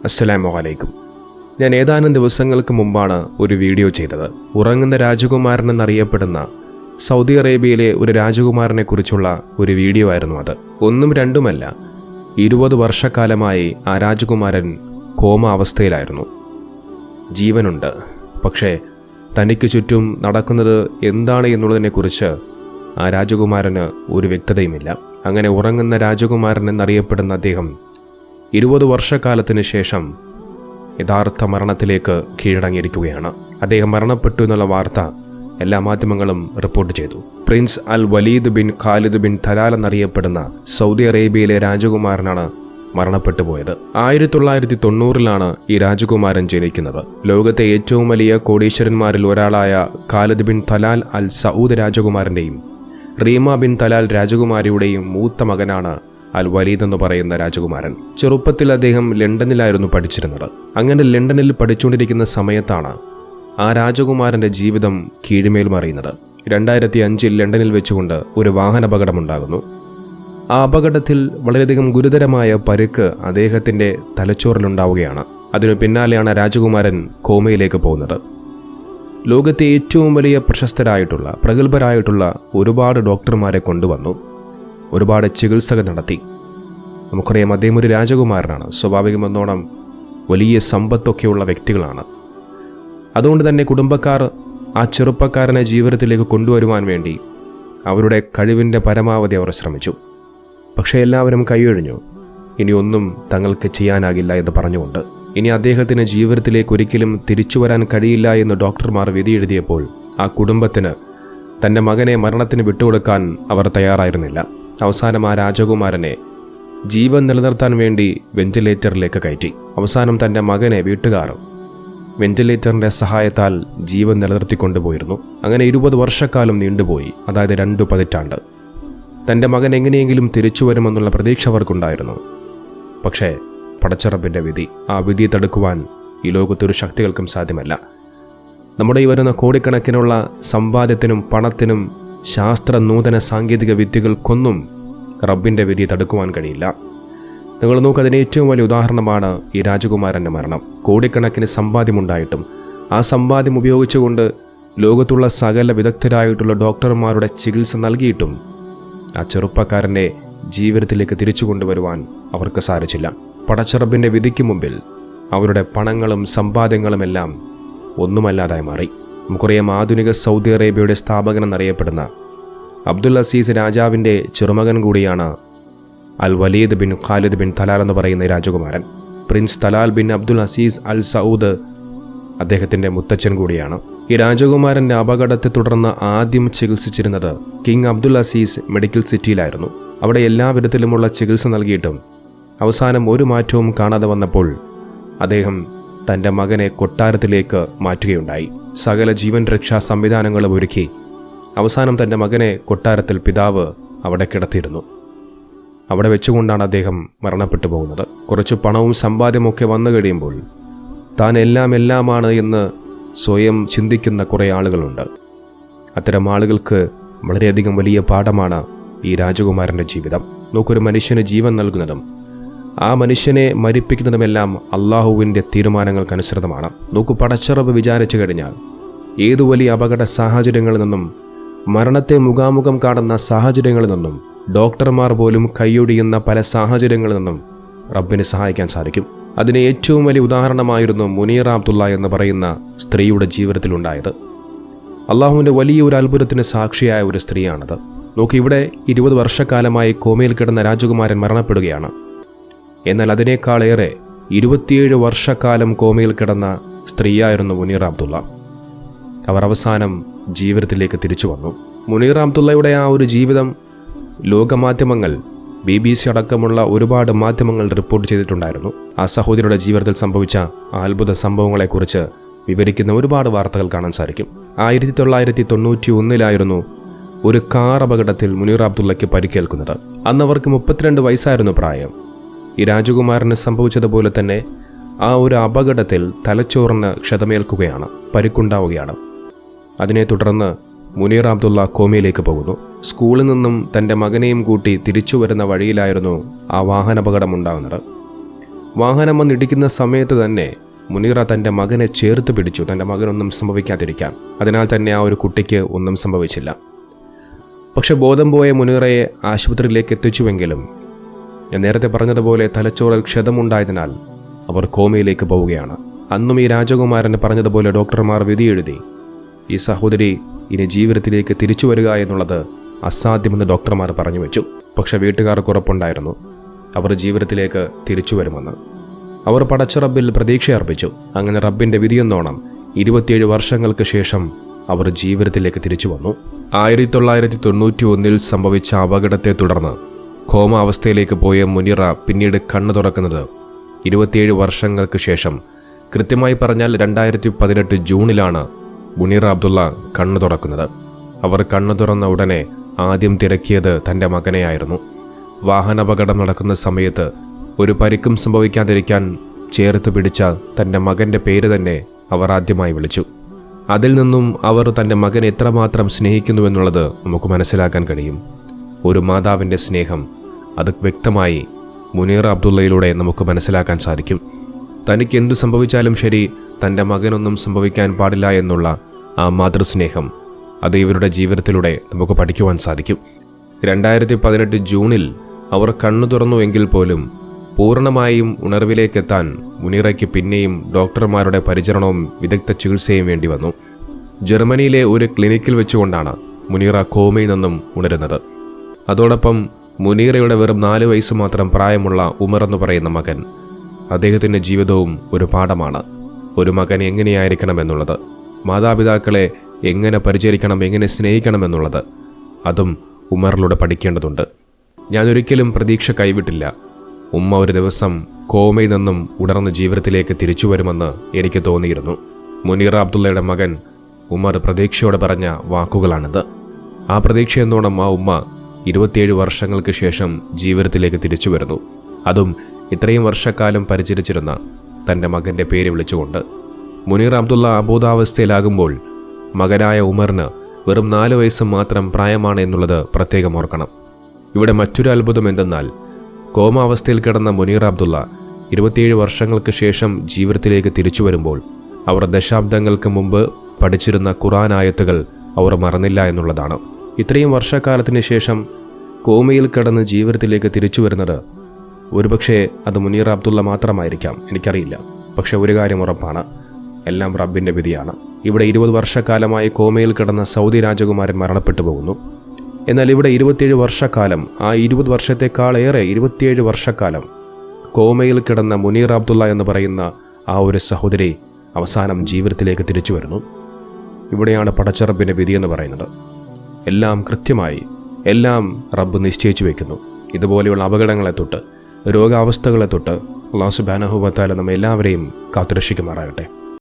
അസ്സലാമു അലൈക്കും. ഞാൻ ഏതാനും ദിവസങ്ങൾക്ക് മുമ്പാണ് ഒരു വീഡിയോ ചെയ്തത്. ഉറങ്ങുന്ന രാജകുമാരൻ എന്നറിയപ്പെടുന്ന സൗദി അറേബ്യയിലെ ഒരു രാജകുമാരനെ കുറിച്ചുള്ള ഒരു വീഡിയോ ആയിരുന്നു അത്. ഒന്നും രണ്ടുമല്ല, 20 വർഷക്കാലമായി ആ രാജകുമാരൻ കോമ അവസ്ഥയിലായിരുന്നു. ജീവനുണ്ട്, പക്ഷേ തനിക്ക് ചുറ്റും നടക്കുന്നത് എന്താണ് എന്നുള്ളതിനെക്കുറിച്ച് ആ രാജകുമാരന് ഒരു വ്യക്തതയുമില്ല. അങ്ങനെ ഉറങ്ങുന്ന രാജകുമാരൻ എന്നറിയപ്പെടുന്ന അദ്ദേഹം 20 വർഷക്കാലത്തിന് ശേഷം യഥാർത്ഥ മരണത്തിലേക്ക് കീഴടങ്ങിയിരിക്കുകയാണ്. അദ്ദേഹം മരണപ്പെട്ടു എന്നുള്ള വാർത്ത എല്ലാ മാധ്യമങ്ങളും റിപ്പോർട്ട് ചെയ്തു. Prince Al Waleed bin Khalid bin Talal എന്നറിയപ്പെടുന്ന സൗദി അറേബ്യയിലെ രാജകുമാരനാണ് മരണപ്പെട്ടു പോയത്. 1990-ലാണ് ഈ രാജകുമാരൻ ജനിക്കുന്നത്. ലോകത്തെ ഏറ്റവും വലിയ കോടീശ്വരന്മാരിൽ ഒരാളായ Khalid bin Talal Al Saud രാജകുമാരൻ്റെയും റീമ ബിൻ തലാൽ രാജകുമാരിയുടെയും മൂത്ത മകനാണ് അൽ വലീദ് എന്ന് പറയുന്ന രാജകുമാരൻ. ചെറുപ്പത്തിൽ അദ്ദേഹം ലണ്ടനിലായിരുന്നു പഠിച്ചിരുന്നത്. അങ്ങനെ ലണ്ടനിൽ പഠിച്ചുകൊണ്ടിരിക്കുന്ന സമയത്താണ് ആ രാജകുമാരൻ്റെ ജീവിതം കീഴ്മേൽ മറിയുന്നത്. 2005 ലണ്ടനിൽ വെച്ചുകൊണ്ട് ഒരു വാഹനാപകടമുണ്ടാകുന്നു. ആ അപകടത്തിൽ വളരെയധികം ഗുരുതരമായ പരുക്ക് അദ്ദേഹത്തിൻ്റെ തലച്ചോറിലുണ്ടാവുകയാണ്. അതിനു പിന്നാലെയാണ് രാജകുമാരൻ കോമയിലേക്ക് പോകുന്നത്. ലോകത്തെ ഏറ്റവും വലിയ പ്രശസ്തരായിട്ടുള്ള പ്രഗത്ഭരായിട്ടുള്ള ഒരുപാട് ഡോക്ടർമാരെ കൊണ്ടുവന്നു, ഒരുപാട് ചികിത്സകൾ നടത്തി. നമുക്കറിയാം, അദ്ദേഹം ഒരു രാജകുമാരനാണ്. സ്വാഭാവികമെന്നോണം വലിയ സമ്പത്തൊക്കെയുള്ള വ്യക്തികളാണ്. അതുകൊണ്ട് തന്നെ കുടുംബക്കാർ ആ ചെറുപ്പക്കാരനെ ജീവിതത്തിലേക്ക് കൊണ്ടുവരുവാൻ വേണ്ടി അവരുടെ കഴിവിൻ്റെ പരമാവധി അവർ ശ്രമിച്ചു. പക്ഷേ എല്ലാവരും കൈയൊഴിഞ്ഞു. ഇനിയൊന്നും തങ്ങൾക്ക് ചെയ്യാനാകില്ല എന്ന് പറഞ്ഞുകൊണ്ട് ഇനി അദ്ദേഹത്തിന് ജീവിതത്തിലേക്ക് ഒരിക്കലും തിരിച്ചു വരാൻ കഴിയില്ല എന്ന് ഡോക്ടർമാർ വിധിയെഴുതിയപ്പോൾ ആ കുടുംബത്തിന് തൻ്റെ മകനെ മരണത്തിന് വിട്ടുകൊടുക്കാൻ അവർ തയ്യാറായിരുന്നില്ല. അവസാനം ആ രാജകുമാരനെ ജീവൻ നിലനിർത്താൻ വേണ്ടി വെന്റിലേറ്ററിലേക്ക് കയറ്റി. അവസാനം തൻ്റെ മകനെ വീട്ടുകാർ വെന്റിലേറ്ററിൻ്റെ സഹായത്താൽ ജീവൻ നിലനിർത്തിക്കൊണ്ടുപോയിരുന്നു. അങ്ങനെ 20 വർഷക്കാലം നീണ്ടുപോയി, അതായത് 2 പതിറ്റാണ്ട്. തൻ്റെ മകൻ എങ്ങനെയെങ്കിലും തിരിച്ചു വരുമെന്നുള്ള പ്രതീക്ഷ അവർക്കുണ്ടായിരുന്നു. പക്ഷേ പടച്ചറബിൻ്റെ വിധി, ആ വിധി തടുക്കുവാൻ ഈ ലോകത്തൊരു ശക്തികൾക്കും സാധ്യമല്ല. നമ്മുടെ ഈ വരുന്ന കോടിക്കണക്കിനുള്ള സമ്പാദ്യത്തിനും പണത്തിനും ശാസ്ത്ര നൂതന സാങ്കേതിക വിദ്യകൾക്കൊന്നും റബ്ബിൻ്റെ വിധി തടുക്കുവാൻ കഴിയില്ല. നിങ്ങൾ നോക്ക്, അതിന് ഏറ്റവും വലിയ ഉദാഹരണമാണ് ഈ രാജകുമാരൻ്റെ മരണം. കോടിക്കണക്കിന് സമ്പാദ്യമുണ്ടായിട്ടും ആ സമ്പാദ്യം ഉപയോഗിച്ചുകൊണ്ട് ലോകത്തുള്ള സകല വിദഗ്ധരായിട്ടുള്ള ഡോക്ടർമാരുടെ ചികിത്സ നൽകിയിട്ടും ആ ചെറുപ്പക്കാരനെ ജീവിതത്തിലേക്ക് തിരിച്ചു കൊണ്ടുവരുവാൻ അവർക്ക് സാധിച്ചില്ല. പടച്ചറബിൻ്റെ വിധിക്ക് മുമ്പിൽ അവരുടെ പണങ്ങളും സമ്പാദ്യങ്ങളുമെല്ലാം ഒന്നുമല്ലാതായി മാറി. നമുക്കറിയാം, ആധുനിക സൗദി അറേബ്യയുടെ സ്ഥാപകൻ എന്നറിയപ്പെടുന്ന അബ്ദുൽ അസീസ് രാജാവിൻ്റെ ചെറുമകൻ കൂടിയാണ് Al Waleed bin Khalid bin Talal എന്ന് പറയുന്ന രാജകുമാരൻ. Prince Talal bin Abdul Aziz Al Saud അദ്ദേഹത്തിൻ്റെ മുത്തച്ഛൻ കൂടിയാണ്. ഈ രാജകുമാരൻ്റെ അപകടത്തെ തുടർന്ന് ആദ്യം ചികിത്സിച്ചിരുന്നത് കിങ് അബ്ദുൽ അസീസ് മെഡിക്കൽ സിറ്റിയിലായിരുന്നു. അവിടെ എല്ലാ വിധത്തിലുമുള്ള ചികിത്സ നൽകിയിട്ടും അവസാനം ഒരു മാറ്റവും കാണാതെ വന്നപ്പോൾ അദ്ദേഹം തൻ്റെ മകനെ കൊട്ടാരത്തിലേക്ക് മാറ്റുകയുണ്ടായി. സകല ജീവൻ രക്ഷാ സംവിധാനങ്ങളും ഒരുക്കി അവസാനം തൻ്റെ മകനെ കൊട്ടാരത്തിൽ പിതാവ് അവിടെ കിടത്തിയിരുന്നു. അവിടെ വെച്ചുകൊണ്ടാണ് അദ്ദേഹം മരണപ്പെട്ടു പോകുന്നത്. കുറച്ച് പണവും സമ്പാദ്യമൊക്കെ വന്നു കഴിയുമ്പോൾ താൻ എല്ലാമാണ് എന്ന് സ്വയം ചിന്തിക്കുന്ന കുറേ ആളുകളുണ്ട്. അത്തരം ആളുകൾക്ക് വളരെയധികം വലിയ പാഠമാണ് ഈ രാജകുമാരൻ്റെ ജീവിതം. നോക്കൊരു മനുഷ്യന് ജീവൻ നൽകുന്നതും ആ മനുഷ്യനെ മരിപ്പിക്കുന്നതുമെല്ലാം അള്ളാഹുവിൻ്റെ തീരുമാനങ്ങൾക്കനുസൃതമാണ്. നോക്കു, പടച്ചറബ് വിചാരിച്ചു കഴിഞ്ഞാൽ ഏതു വലിയ അപകട സാഹചര്യങ്ങളിൽ നിന്നും, മരണത്തെ മുഖാമുഖം കാണുന്ന സാഹചര്യങ്ങളിൽ നിന്നും, ഡോക്ടർമാർ പോലും കൈയൊടിയുന്ന പല സാഹചര്യങ്ങളിൽ നിന്നും റബ്ബിന് സഹായിക്കാൻ സാധിക്കും. അതിന് ഏറ്റവും വലിയ ഉദാഹരണമായിരുന്നു മുനീറ അബ്ദുള്ള എന്ന് പറയുന്ന സ്ത്രീയുടെ ജീവിതത്തിലുണ്ടായത്. അള്ളാഹുവിൻ്റെ വലിയൊരു അത്ഭുതത്തിന് സാക്ഷിയായ ഒരു സ്ത്രീയാണത്. നോക്കി, ഇവിടെ 20 വർഷക്കാലമായി കോമയിൽ കിടന്ന രാജകുമാരൻ മരണപ്പെടുകയാണ്. എന്നാൽ അതിനേക്കാളേറെ 27 വർഷക്കാലം കോമയിൽ കിടന്ന സ്ത്രീയായിരുന്നു മുനീറ അബ്ദുള്ള. അവർ അവസാനം ജീവിതത്തിലേക്ക് തിരിച്ചു വന്നു. മുനീറ അബ്ദുള്ളയുടെ ആ ഒരു ജീവിതം ലോകമാധ്യമങ്ങൾ, BBC അടക്കമുള്ള ഒരുപാട് മാധ്യമങ്ങൾ റിപ്പോർട്ട് ചെയ്തിട്ടുണ്ടായിരുന്നു. ആ സഹോദരിയുടെ ജീവിതത്തിൽ സംഭവിച്ച ആ അത്ഭുത സംഭവങ്ങളെക്കുറിച്ച് വിവരിക്കുന്ന ഒരുപാട് വാർത്തകൾ കാണാൻ സാധിക്കും. 1991 ഒരു കാർ അപകടത്തിൽ മുനീറ അബ്ദുള്ളയ്ക്ക് പരിക്കേൽക്കുന്നത്. അന്ന് അവർക്ക് 32 വയസ്സായിരുന്നു പ്രായം. ഈ രാജകുമാരന് സംഭവിച്ചതുപോലെ തന്നെ ആ ഒരു അപകടത്തിൽ തലച്ചോറിന് ക്ഷതമേൽക്കുകയാണ്, പരിക്കുണ്ടാവുകയാണ്. അതിനെ തുടർന്ന് മുനീറ അബ്ദുള്ള കോമയിലേക്ക് പോകുന്നു. സ്കൂളിൽ നിന്നും തൻ്റെ മകനെയും കൂട്ടി തിരിച്ചു വരുന്ന വഴിയിലായിരുന്നു ആ വാഹനാപകടമുണ്ടാകുന്നത്. വാഹനം വന്നിടിക്കുന്ന സമയത്ത് തന്നെ മുനീറ തൻ്റെ മകനെ ചേർത്ത് പിടിച്ചു, തൻ്റെ മകനൊന്നും സംഭവിക്കാതിരിക്കാൻ. അതിനാൽ തന്നെ ആ ഒരു കുട്ടിക്ക് ഒന്നും സംഭവിച്ചില്ല. പക്ഷെ ബോധം പോയ മുനീറയെ ആശുപത്രിയിലേക്ക് എത്തിച്ചുവെങ്കിലും ഞാൻ നേരത്തെ പറഞ്ഞതുപോലെ തലച്ചോറിൽ ക്ഷതമുണ്ടായതിനാൽ അവർ കോമയിലേക്ക് പോവുകയാണ്. അന്നും ഈ രാജകുമാരന് പറഞ്ഞതുപോലെ ഡോക്ടർമാർ വിധിയെഴുതി ഈ സഹോദരി ഇനി ജീവിതത്തിലേക്ക് തിരിച്ചു വരിക എന്നുള്ളത് അസാധ്യമെന്ന് ഡോക്ടർമാർ പറഞ്ഞു വെച്ചു. പക്ഷെ വീട്ടുകാർക്ക് ഉറപ്പുണ്ടായിരുന്നു അവർ ജീവിതത്തിലേക്ക് തിരിച്ചു വരുമെന്ന്. അവർ പടച്ച റബ്ബിൽ പ്രതീക്ഷ അർപ്പിച്ചു. അങ്ങനെ റബ്ബിൻ്റെ വിധിയെന്നോണം 27 വർഷങ്ങൾക്ക് ശേഷം അവർ ജീവിതത്തിലേക്ക് തിരിച്ചു വന്നു. 1991 സംഭവിച്ച അപകടത്തെ തുടർന്ന് കോമ അവസ്ഥയിലേക്ക് പോയ മുനീറ പിന്നീട് കണ്ണു തുറക്കുന്നത് 27 വർഷങ്ങൾക്ക് ശേഷം, കൃത്യമായി പറഞ്ഞാൽ 2018 ജൂണിലാണ് മുനീറ അബ്ദുള്ള കണ്ണു തുറക്കുന്നത്. അവർ കണ്ണു തുറന്ന ഉടനെ ആദ്യം തിരക്കിയത് തൻ്റെ മകനെയായിരുന്നു. വാഹനാപകടം നടക്കുന്ന സമയത്ത് ഒരു പരിക്കും സംഭവിക്കാതിരിക്കാൻ ചേർത്ത് പിടിച്ച തൻ്റെ മകൻ്റെ പേര് തന്നെ അവർ ആദ്യമായി വിളിച്ചു. അതിൽ നിന്നും അവർ തൻ്റെ മകനെ എത്രമാത്രം സ്നേഹിക്കുന്നുവെന്നുള്ളത് നമുക്ക് മനസ്സിലാക്കാൻ കഴിയും. ഒരു മാതാവിൻ്റെ സ്നേഹം അത് വ്യക്തമായി മുനീറ അബ്ദുള്ളയിലൂടെ നമുക്ക് മനസ്സിലാക്കാൻ സാധിക്കും. തനിക്ക് എന്തു സംഭവിച്ചാലും ശരി, തൻ്റെ മകനൊന്നും സംഭവിക്കാൻ പാടില്ല എന്നുള്ള ആ മാതൃസ്നേഹം അത് ഇവരുടെ ജീവിതത്തിലൂടെ നമുക്ക് പഠിക്കുവാൻ സാധിക്കും. 2018 ജൂണിൽ അവർ കണ്ണു തുറന്നുവെങ്കിൽ പോലും പൂർണ്ണമായും ഉണർവിലേക്കെത്താൻ മുനീറയ്ക്ക് പിന്നെയും ഡോക്ടർമാരുടെ പരിചരണവും വിദഗ്ധ ചികിത്സയും വേണ്ടി വന്നു. ജർമ്മനിയിലെ ഒരു ക്ലിനിക്കിൽ വെച്ചുകൊണ്ടാണ് മുനീറ കോമയിൽ നിന്നും ഉണരുന്നത്. അതോടൊപ്പം മുനീറയുടെ വെറും 4 വയസ്സ് മാത്രം പ്രായമുള്ള ഉമർ എന്ന് പറയുന്ന മകൻ, അദ്ദേഹത്തിൻ്റെ ജീവിതവും ഒരു പാഠമാണ്. ഒരു മകൻ എങ്ങനെയായിരിക്കണമെന്നുള്ളത്, മാതാപിതാക്കളെ എങ്ങനെ പരിചരിക്കണം, എങ്ങനെ സ്നേഹിക്കണമെന്നുള്ളത്, അതും ഉമറിലൂടെ പഠിക്കേണ്ടതുണ്ട്. ഞാനൊരിക്കലും പ്രതീക്ഷ കൈവിട്ടില്ല. ഉമ്മ ഒരു ദിവസം കോമയിൽ നിന്നും ഉണർന്ന് ജീവിതത്തിലേക്ക് തിരിച്ചു വരുമെന്ന് എനിക്ക് തോന്നിയിരുന്നു. മുനീറ അബ്ദുള്ളയുടെ മകൻ ഉമർ പ്രതീക്ഷയോടെ പറഞ്ഞ വാക്കുകളാണിത്. ആ പ്രതീക്ഷയെന്നോണം ആ ഉമ്മ 27 വർഷങ്ങൾക്ക് ശേഷം ജീവിതത്തിലേക്ക് തിരിച്ചു വരുന്നു. അതും ഇത്രയും വർഷക്കാലം പരിചരിച്ചിരുന്ന തൻ്റെ മകൻ്റെ പേര് വിളിച്ചുകൊണ്ട്. മുനീർ അബ്ദുള്ള അബോധാവസ്ഥയിലാകുമ്പോൾ മകനായ ഉമറിന് വെറും 4 വയസ്സ് മാത്രം പ്രായമാണ് എന്നുള്ളത് പ്രത്യേകം ഓർക്കണം. ഇവിടെ മറ്റൊരു അത്ഭുതം എന്തെന്നാൽ, കോമാവസ്ഥയിൽ കിടന്ന മുനീർ അബ്ദുള്ള 27 വർഷങ്ങൾക്ക് ശേഷം ജീവിതത്തിലേക്ക് തിരിച്ചു വരുമ്പോൾ അവർ ദശാബ്ദങ്ങൾക്ക് മുമ്പ് പഠിച്ചിരുന്ന ഖുർആൻ ആയത്തുകൾ അവർ മറന്നില്ല എന്നുള്ളതാണ്. ഇത്രയും വർഷക്കാലത്തിന് ശേഷം കോമയിൽ കിടന്ന് ജീവിതത്തിലേക്ക് തിരിച്ചു വരുന്നത് ഒരുപക്ഷെ അത് മുനീർ അബ്ദുള്ള മാത്രമായിരിക്കാം, എനിക്കറിയില്ല. പക്ഷെ ഒരു കാര്യം ഉറപ്പാണ്, എല്ലാം റബ്ബിൻ്റെ വിധിയാണ്. ഇവിടെ 20 വർഷക്കാലമായി കോമയിൽ കിടന്ന സൗദി രാജകുമാരൻ മരണപ്പെട്ടു പോകുന്നു. എന്നാൽ ഇവിടെ 27 വർഷക്കാലം, ആ 20 വർഷത്തെക്കാളേറെ 27 വർഷക്കാലം കോമയിൽ കിടന്ന മുനീർ അബ്ദുള്ള എന്ന് പറയുന്ന ആ ഒരു സഹോദരി അവസാനം ജീവിതത്തിലേക്ക് തിരിച്ചു വരുന്നു. ഇവിടെയാണ് പടച്ച റബ്ബിൻ്റെ വിധി എന്ന് പറയുന്നത്. എല്ലാം കൃത്യമായി, എല്ലാം റബ്ബ് നിശ്ചയിച്ചു വയ്ക്കുന്നു. ഇതുപോലെയുള്ള അപകടങ്ങളെ തൊട്ട്, രോഗാവസ്ഥകളെ തൊട്ട് അല്ലാഹു സുബ്ഹാനഹു വ തആല നമ്മെ എല്ലാവരെയും കാത്തുരക്ഷിക്കുമാറാകട്ടെ.